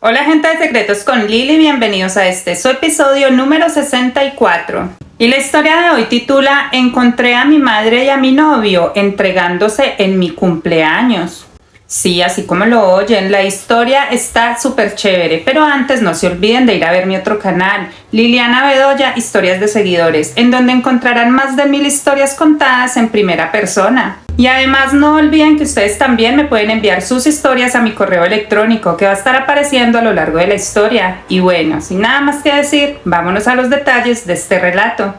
Hola gente de Secretos con Lili, bienvenidos a su episodio número 64. Y la historia de hoy titula Encontré a mi madre y a mi novio entregándose en mi cumpleaños. Sí, así como lo oyen, la historia está súper chévere, pero antes no se olviden de ir a ver mi otro canal, Liliana Bedoya, Historias de Seguidores, en donde encontrarán más de 1000 historias contadas en primera persona. Y además no olviden que ustedes también me pueden enviar sus historias a mi correo electrónico que va a estar apareciendo a lo largo de la historia. Y bueno, sin nada más que decir, vámonos a los detalles de este relato.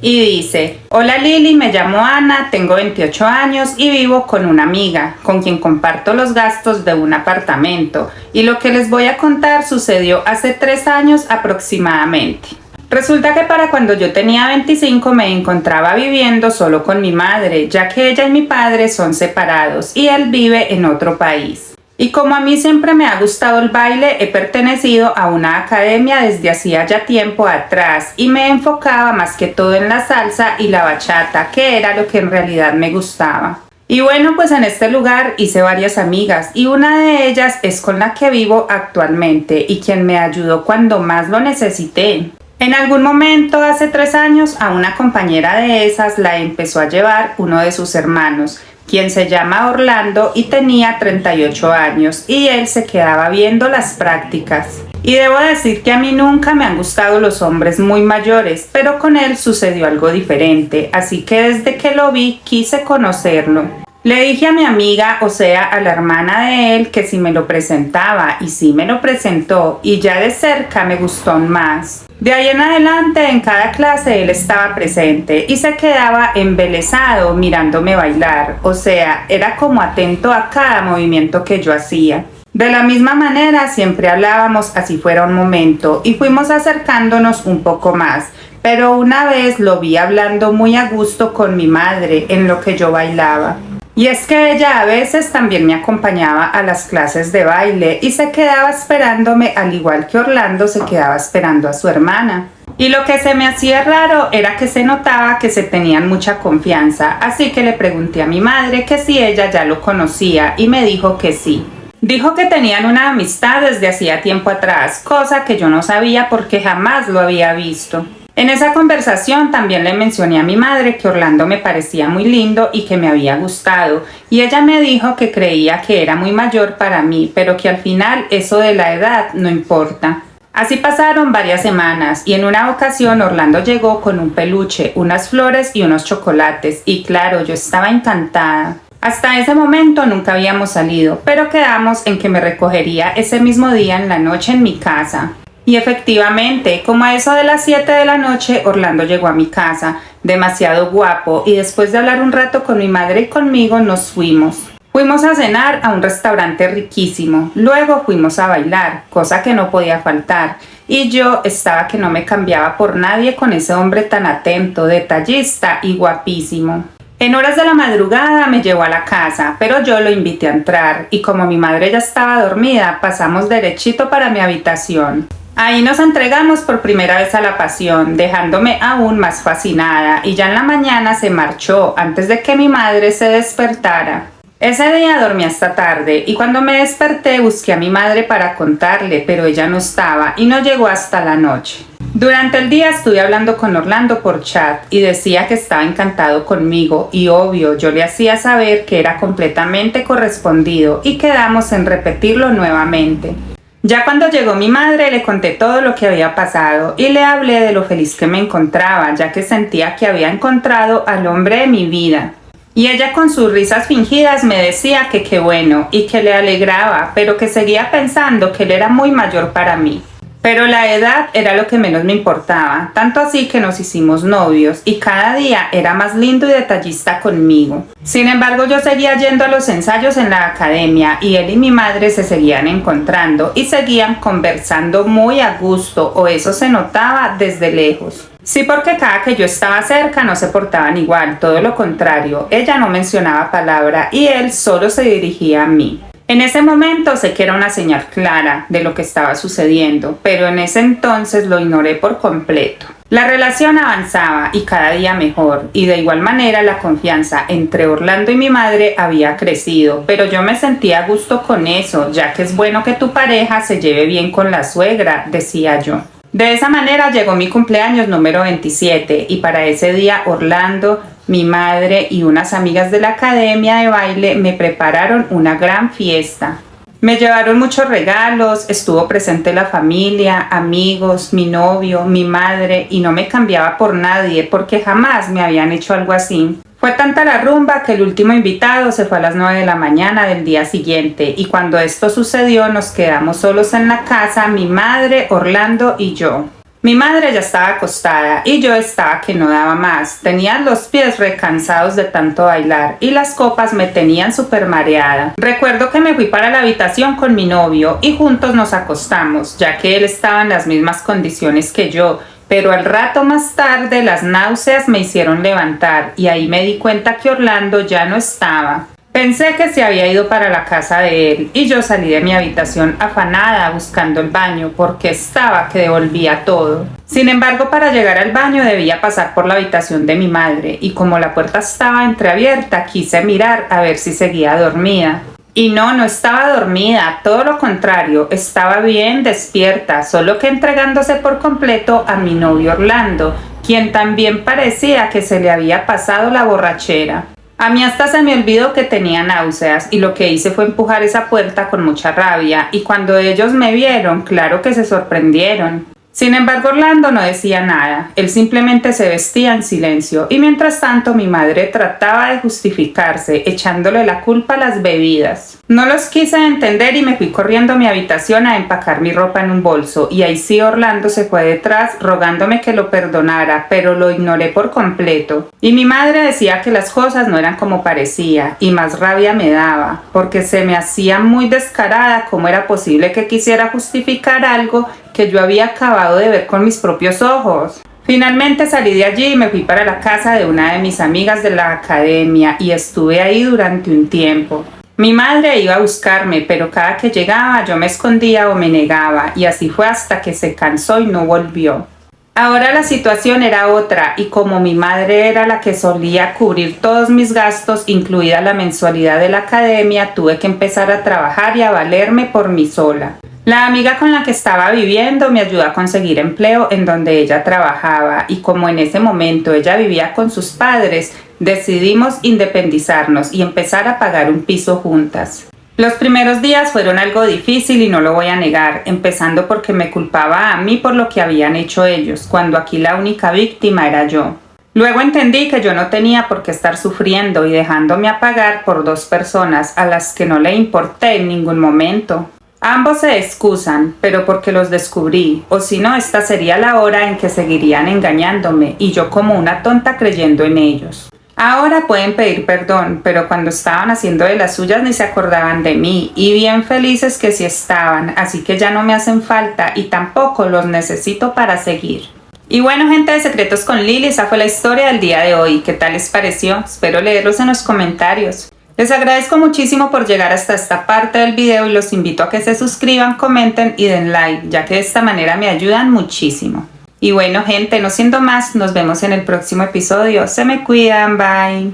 Y dice: Hola Lili, me llamo Ana, tengo 28 años y vivo con una amiga, con quien comparto los gastos de un apartamento. Y lo que les voy a contar sucedió hace 3 años aproximadamente. Resulta que para cuando yo tenía 25 me encontraba viviendo solo con mi madre, ya que ella y mi padre son separados y él vive en otro país. Y como a mí siempre me ha gustado el baile, he pertenecido a una academia desde hacía ya tiempo atrás y me enfocaba más que todo en la salsa y la bachata, que era lo que en realidad me gustaba. Y bueno, pues en este lugar hice varias amigas y una de ellas es con la que vivo actualmente y quien me ayudó cuando más lo necesité. En algún momento, hace 3 años, a una compañera de esas la empezó a llevar uno de sus hermanos, quien se llama Orlando y tenía 38 años, y él se quedaba viendo las prácticas. Y debo decir que a mí nunca me han gustado los hombres muy mayores, pero con él sucedió algo diferente, así que desde que lo vi quise conocerlo. Le dije a mi amiga, o sea, a la hermana de él, que si me lo presentaba, y sí me lo presentó, y ya de cerca me gustó más. De ahí en adelante, en cada clase él estaba presente y se quedaba embelesado mirándome bailar, o sea, era como atento a cada movimiento que yo hacía. De la misma manera, siempre hablábamos así fuera un momento y fuimos acercándonos un poco más, pero una vez lo vi hablando muy a gusto con mi madre en lo que yo bailaba. Y es que ella a veces también me acompañaba a las clases de baile y se quedaba esperándome al igual que Orlando se quedaba esperando a su hermana. Y lo que se me hacía raro era que se notaba que se tenían mucha confianza, así que le pregunté a mi madre que si ella ya lo conocía y me dijo que sí. Dijo que tenían una amistad desde hacía tiempo atrás, cosa que yo no sabía porque jamás lo había visto. En esa conversación también le mencioné a mi madre que Orlando me parecía muy lindo y que me había gustado, y ella me dijo que creía que era muy mayor para mí, pero que al final eso de la edad no importa. Así pasaron varias semanas y en una ocasión Orlando llegó con un peluche, unas flores y unos chocolates, y claro, yo estaba encantada. Hasta ese momento nunca habíamos salido, pero quedamos en que me recogería ese mismo día en la noche en mi casa. Y efectivamente, como a eso de las 7 de la noche, Orlando llegó a mi casa, demasiado guapo, y después de hablar un rato con mi madre y conmigo, nos fuimos. Fuimos a cenar a un restaurante riquísimo, luego fuimos a bailar, cosa que no podía faltar, y yo estaba que no me cambiaba por nadie con ese hombre tan atento, detallista y guapísimo. En horas de la madrugada me llevó a la casa, pero yo lo invité a entrar, y como mi madre ya estaba dormida, pasamos derechito para mi habitación. Ahí nos entregamos por primera vez a la pasión, dejándome aún más fascinada, y ya en la mañana se marchó antes de que mi madre se despertara. Ese día dormí hasta tarde y cuando me desperté busqué a mi madre para contarle, pero ella no estaba y no llegó hasta la noche. Durante el día estuve hablando con Orlando por chat y decía que estaba encantado conmigo y obvio yo le hacía saber que era completamente correspondido y quedamos en repetirlo nuevamente. Ya cuando llegó mi madre le conté todo lo que había pasado y le hablé de lo feliz que me encontraba, ya que sentía que había encontrado al hombre de mi vida. Y ella con sus risas fingidas me decía que qué bueno y que le alegraba, pero que seguía pensando que él era muy mayor para mí. Pero la edad era lo que menos me importaba, tanto así que nos hicimos novios y cada día era más lindo y detallista conmigo. Sin embargo, yo seguía yendo a los ensayos en la academia y él y mi madre se seguían encontrando y seguían conversando muy a gusto, o eso se notaba desde lejos. Sí, porque cada que yo estaba cerca no se portaban igual, todo lo contrario, ella no mencionaba palabra y él solo se dirigía a mí. En ese momento sé que era una señal clara de lo que estaba sucediendo, pero en ese entonces lo ignoré por completo. La relación avanzaba y cada día mejor, y de igual manera la confianza entre Orlando y mi madre había crecido, pero yo me sentía a gusto con eso, ya que es bueno que tu pareja se lleve bien con la suegra, decía yo. De esa manera llegó mi cumpleaños número 27 y para ese día Orlando, mi madre y unas amigas de la academia de baile me prepararon una gran fiesta. Me llevaron muchos regalos, estuvo presente la familia, amigos, mi novio, mi madre y no me cambiaba por nadie porque jamás me habían hecho algo así. Fue tanta la rumba que el último invitado se fue a las 9 de la mañana del día siguiente y cuando esto sucedió nos quedamos solos en la casa, mi madre, Orlando y yo. Mi madre ya estaba acostada y yo estaba que no daba más. Tenía los pies recansados de tanto bailar y las copas me tenían súper mareada. Recuerdo que me fui para la habitación con mi novio y juntos nos acostamos, ya que él estaba en las mismas condiciones que yo. Pero al rato más tarde las náuseas me hicieron levantar y ahí me di cuenta que Orlando ya no estaba. Pensé que se había ido para la casa de él y yo salí de mi habitación afanada buscando el baño porque estaba que devolvía todo. Sin embargo, para llegar al baño debía pasar por la habitación de mi madre y como la puerta estaba entreabierta quise mirar a ver si seguía dormida. Y no estaba dormida, todo lo contrario, estaba bien despierta, solo que entregándose por completo a mi novio Orlando, quien también parecía que se le había pasado la borrachera. A mí hasta se me olvidó que tenía náuseas y lo que hice fue empujar esa puerta con mucha rabia y cuando ellos me vieron, claro que se sorprendieron. Sin embargo, Orlando no decía nada, él simplemente se vestía en silencio y mientras tanto mi madre trataba de justificarse, echándole la culpa a las bebidas. No los quise entender y me fui corriendo a mi habitación a empacar mi ropa en un bolso y ahí sí Orlando se fue detrás rogándome que lo perdonara, pero lo ignoré por completo. Y mi madre decía que las cosas no eran como parecía y más rabia me daba, porque se me hacía muy descarada cómo era posible que quisiera justificar algo que yo había acabado de ver con mis propios ojos. Finalmente salí de allí y me fui para la casa de una de mis amigas de la academia y estuve ahí durante un tiempo. Mi madre iba a buscarme, pero cada que llegaba yo me escondía o me negaba y así fue hasta que se cansó y no volvió. Ahora la situación era otra y como mi madre era la que solía cubrir todos mis gastos, incluida la mensualidad de la academia, tuve que empezar a trabajar y a valerme por mí sola. La amiga con la que estaba viviendo me ayudó a conseguir empleo en donde ella trabajaba y como en ese momento ella vivía con sus padres, decidimos independizarnos y empezar a pagar un piso juntas. Los primeros días fueron algo difícil y no lo voy a negar, empezando porque me culpaba a mí por lo que habían hecho ellos, cuando aquí la única víctima era yo. Luego entendí que yo no tenía por qué estar sufriendo y dejándome a pagar por dos personas a las que no le importé en ningún momento. Ambos se excusan, pero porque los descubrí, o si no, esta sería la hora en que seguirían engañándome y yo como una tonta creyendo en ellos. Ahora pueden pedir perdón, pero cuando estaban haciendo de las suyas ni se acordaban de mí, y bien felices que sí estaban, así que ya no me hacen falta y tampoco los necesito para seguir. Y bueno, gente de Secretos con Lily, esa fue la historia del día de hoy. ¿Qué tal les pareció? Espero leerlos en los comentarios. Les agradezco muchísimo por llegar hasta esta parte del video y los invito a que se suscriban, comenten y den like, ya que de esta manera me ayudan muchísimo. Y bueno, gente, no siendo más, nos vemos en el próximo episodio. Se me cuidan, bye.